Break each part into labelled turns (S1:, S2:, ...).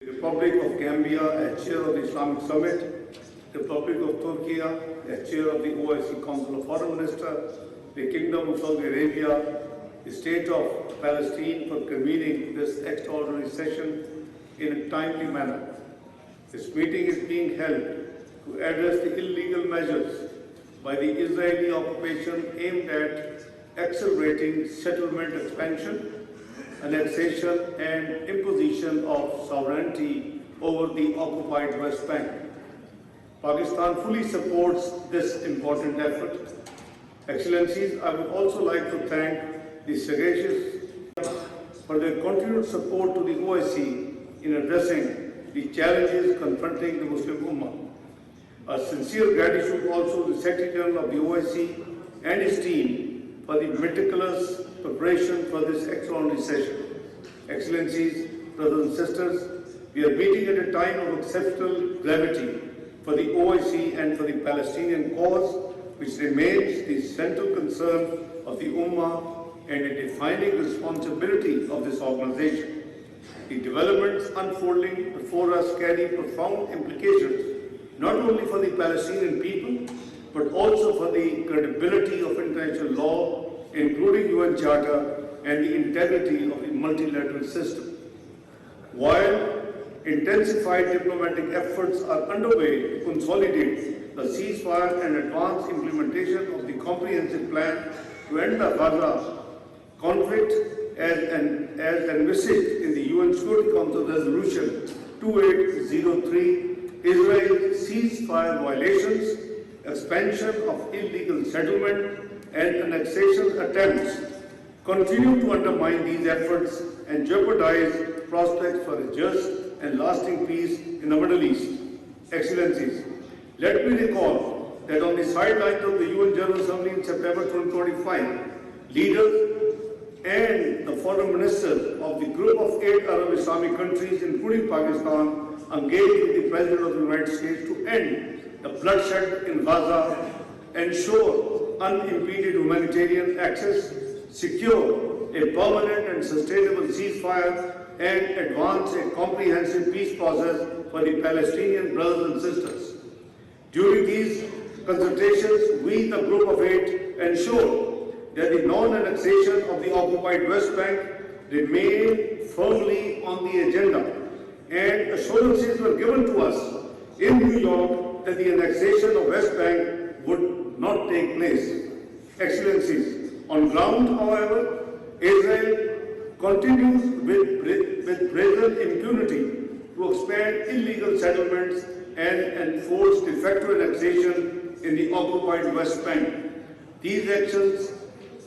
S1: The Republic of Gambia as chair of the Islamic Summit, the Republic of Turkey as chair of the OIC Council of Foreign Ministers, the Kingdom of Saudi Arabia, the State of Palestine for convening this extraordinary session in a timely manner. This meeting is being held to address the illegal measures by the Israeli occupation aimed at accelerating settlement expansion, annexation and imposition of sovereignty over the occupied West Bank. Pakistan fully supports this important effort. Excellencies, I would also like to thank the sagacious for their continued support to the OIC in addressing the challenges confronting the Muslim Ummah. A sincere gratitude also to the Secretary General of the OIC and his team for the meticulous preparation for this extraordinary session. Excellencies, brothers and sisters, we are meeting at a time of exceptional gravity for the OIC and for the Palestinian cause, which remains the central concern of the Ummah and a defining responsibility of this organization. The developments unfolding before us carry profound implications not only for the Palestinian people, but also for the credibility of international law, including UN Charter and the integrity of the multilateral system. While intensified diplomatic efforts are underway to consolidate the ceasefire and advance implementation of the comprehensive plan to end the Gaza conflict as envisaged in the UN Security Council Resolution 2803, Israel's ceasefire violations, expansion of illegal settlement, and annexation attempts continue to undermine these efforts and jeopardize prospects for a just and lasting peace in the Middle East. Excellencies, let me recall that on the sidelines of the UN General Assembly in September 2025, leaders and the foreign ministers of the group of 8 Arab Islamic countries, including Pakistan, engaged with the President of the United States to end the bloodshed in Gaza, ensure unimpeded humanitarian access, secure a permanent and sustainable ceasefire, and advance a comprehensive peace process for the Palestinian brothers and sisters. During these consultations, we, the Group of 8, ensured that the non-annexation of the occupied West Bank remained firmly on the agenda, and assurances were given to us in New York that the annexation of West Bank would not take place. Excellencies, on ground, however, Israel continues with brazen impunity to expand illegal settlements and enforce de facto annexation in the occupied West Bank. These actions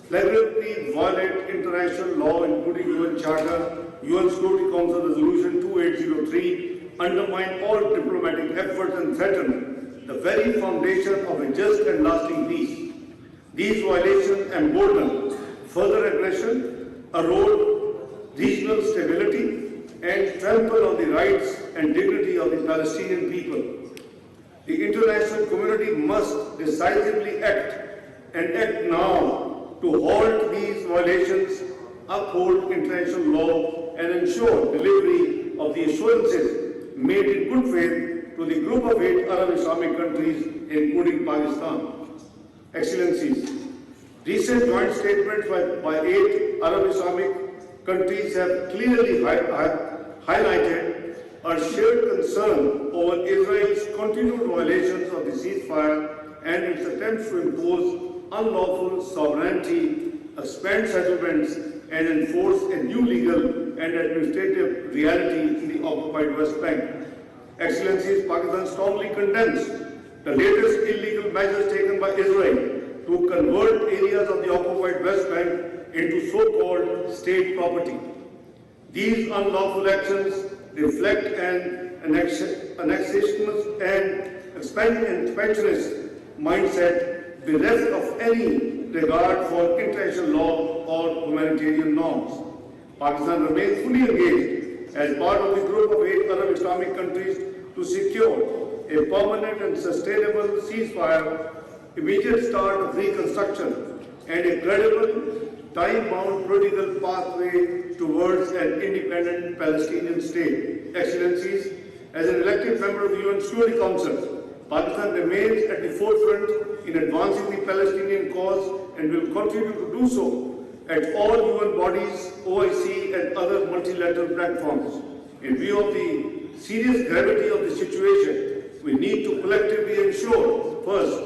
S1: flagrantly violate international law, including UN Charter, UN Security Council Resolution 2803, undermine all diplomatic efforts and threaten the very foundation of a just and lasting peace. These violations embolden further aggression, erode regional stability, and trample on the rights and dignity of the Palestinian people. The international community must decisively act, and act now, to halt these violations, uphold international law, and ensure delivery of the assurances made in good faith to the Group of 8 Arab Islamic countries, including Pakistan. Excellencies, recent joint statements by 8 Arab Islamic countries have clearly highlighted our shared concern over Israel's continued violations of the ceasefire and its attempts to impose unlawful sovereignty, expand settlements, and enforce a new legal and administrative reality in the occupied West Bank. Excellencies, Pakistan strongly condemns the latest illegal measures taken by Israel to convert areas of the occupied West Bank into so-called state property. These unlawful actions reflect an annexationist and expansionist mindset bereft of any regard for international law or humanitarian norms. Pakistan remains fully engaged as part of the Group of 8 Arab Islamic countries to secure a permanent and sustainable ceasefire, immediate start of reconstruction, and a credible, time-bound political pathway towards an independent Palestinian state. Excellencies, as an elected member of the UN Security Council, Pakistan remains at the forefront in advancing the Palestinian cause and will continue to do so at all UN bodies, OIC and other multilateral platforms. In view of the serious gravity of the situation, we need to collectively ensure, first,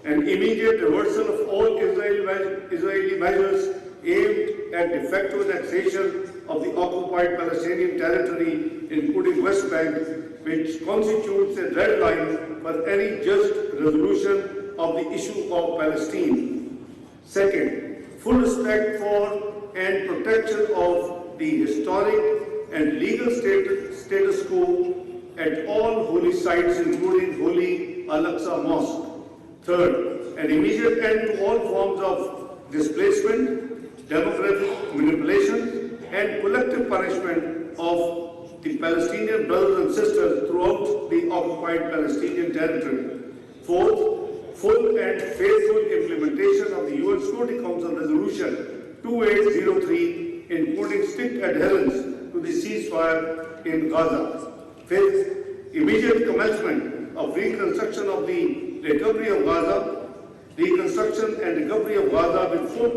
S1: an immediate reversal of all Israeli measures aimed at de facto annexation of the occupied Palestinian territory, including West Bank, which constitutes a red line for any just resolution of the issue of Palestine. Second, full respect for and protection of the historic and legal status quo at all holy sites, including Holy Al-Aqsa Mosque. Third, an immediate end to all forms of displacement, demographic manipulation, and collective punishment of the Palestinian brothers and sisters throughout the occupied Palestinian territory. Fourth, full and faithful implementation of the UN Security Council Resolution 2803, including strict adherence to the ceasefire in Gaza. Fifth, immediate commencement of reconstruction of the recovery of Gaza, reconstruction and recovery of Gaza with full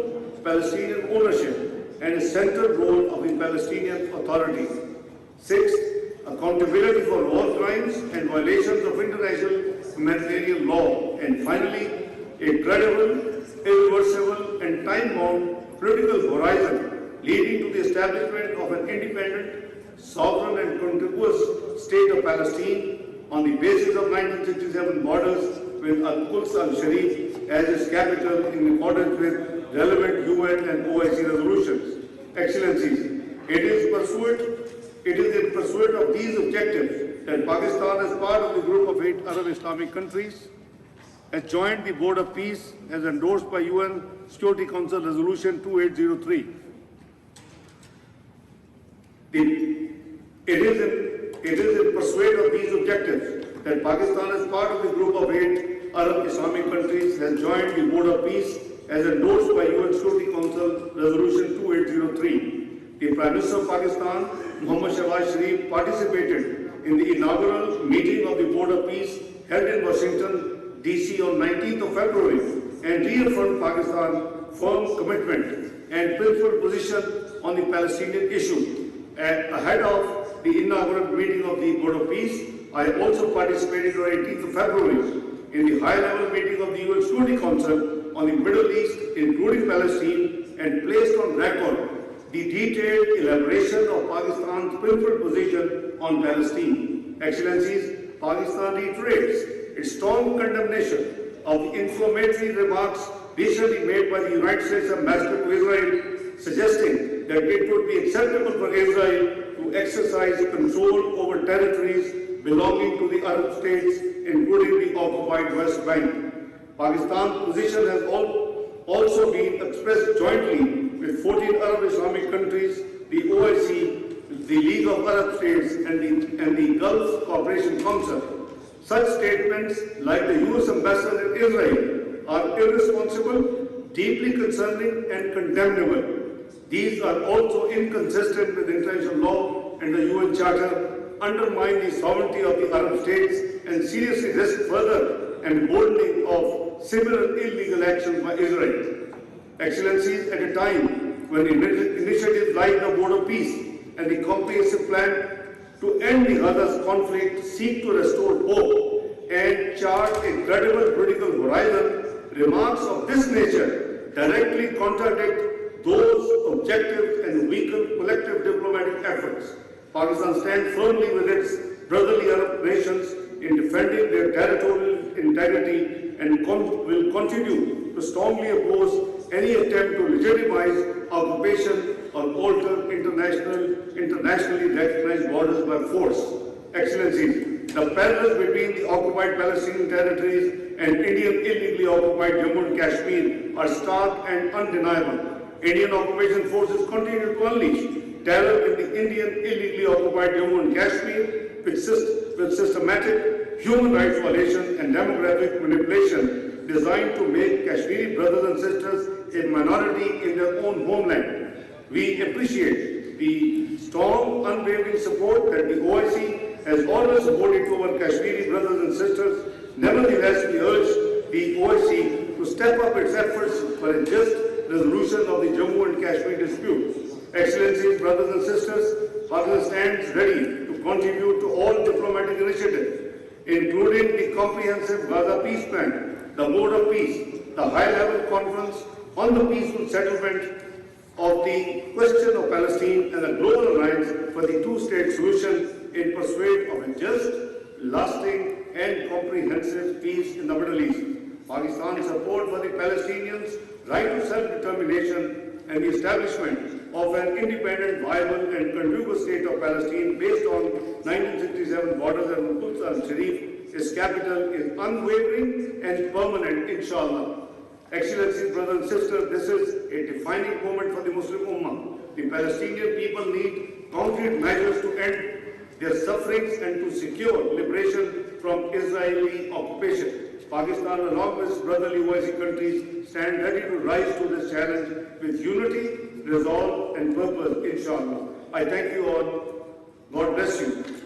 S1: Palestinian ownership and a central role of the Palestinian Authority. Sixth, accountability for war crimes and violations of international humanitarian law. And finally, a credible, irreversible and time-bound political horizon leading to the establishment of an independent, sovereign and contiguous state of Palestine on the basis of 1967 borders with Al-Quds al-Sharif as its capital in accordance with relevant UN and OIC resolutions. Excellencies, it is in pursuit of these objectives that Pakistan, as part of the group of 8 Arab Islamic countries, has joined the Board of Peace as endorsed by UN Security Council Resolution 2803. It is in pursuit of these objectives that Pakistan, as part of the group of 8 Arab Islamic countries, has joined the Board of Peace as endorsed by UN Security Council Resolution 2803. The Prime Minister of Pakistan, Muhammad Shahbaz Sharif, participated in the inaugural meeting of the Board of Peace held in Washington, D.C. on 19th of February and reaffirmed Pakistan's firm commitment and principled position on the Palestinian issue. Ahead of the inaugural meeting of the Board of Peace, I also participated on 18th of February in the high-level meeting of the UN Security Council on the Middle East, including Palestine, and placed on record the detailed elaboration of Pakistan's principled position on Palestine. Excellencies, Pakistan reiterates its strong condemnation of the inflammatory remarks recently made by the United States Ambassador to Israel, suggesting that it would be acceptable for Israel to exercise control over territories belonging to the Arab states, including the occupied West Bank. Pakistan's position has also been expressed jointly with 14 Arab Islamic countries, the OIC, the League of Arab States, and the Gulf Cooperation Council. Such statements, like the US Ambassador in Israel, are irresponsible, deeply concerning, and condemnable. These are also inconsistent with international law and the UN Charter, undermine the sovereignty of the Arab states, and seriously risk further emboldening of similar illegal actions by Israel. Excellencies, at a time when initiatives like the Board of Peace and the comprehensive plan to end the Gaza conflict seek to restore hope and chart a credible political horizon, remarks of this nature directly contradict those objectives and weaken collective diplomatic efforts. Pakistan stands firmly with its brotherly Arab nations in defending their territorial integrity and will continue to strongly oppose any attempt to legitimize occupation or alter internationally recognized borders by force. Excellencies, the parallels between the occupied Palestinian territories and Indian illegally occupied Jammu and Kashmir are stark and undeniable. Indian occupation forces continue to unleash terror in the Indian illegally occupied Jammu and Kashmir with systematic human rights violations and demographic manipulation designed to make Kashmiri brothers and sisters a minority in their own homeland. We appreciate the strong, unwavering support that the OIC has always supported to our Kashmiri brothers and sisters. Nevertheless, we urge the OIC to step up its efforts for a just resolution of the Jammu and Kashmir dispute. Excellencies, brothers and sisters, Pakistan stands ready to contribute to all diplomatic initiatives, including the comprehensive Gaza peace plan, the Board of Peace, the high-level conference on the peaceful settlement of the question of Palestine and a global alliance for the two-state solution in pursuit of a just, lasting and comprehensive peace in the Middle East. Pakistan's support for the Palestinians' right to self-determination and the establishment of an independent, viable and contiguous state of Palestine based on 1967 borders and Quds al-Sharif, its capital, is unwavering and permanent, inshallah. Excellencies, brothers and sisters, this is a defining moment for the Muslim Ummah. The Palestinian people need concrete measures to end their sufferings and to secure liberation from Israeli occupation. Pakistan, along with its brotherly OIC countries, stand ready to rise to this challenge with unity, resolve and purpose, inshallah. I thank you all. God bless you.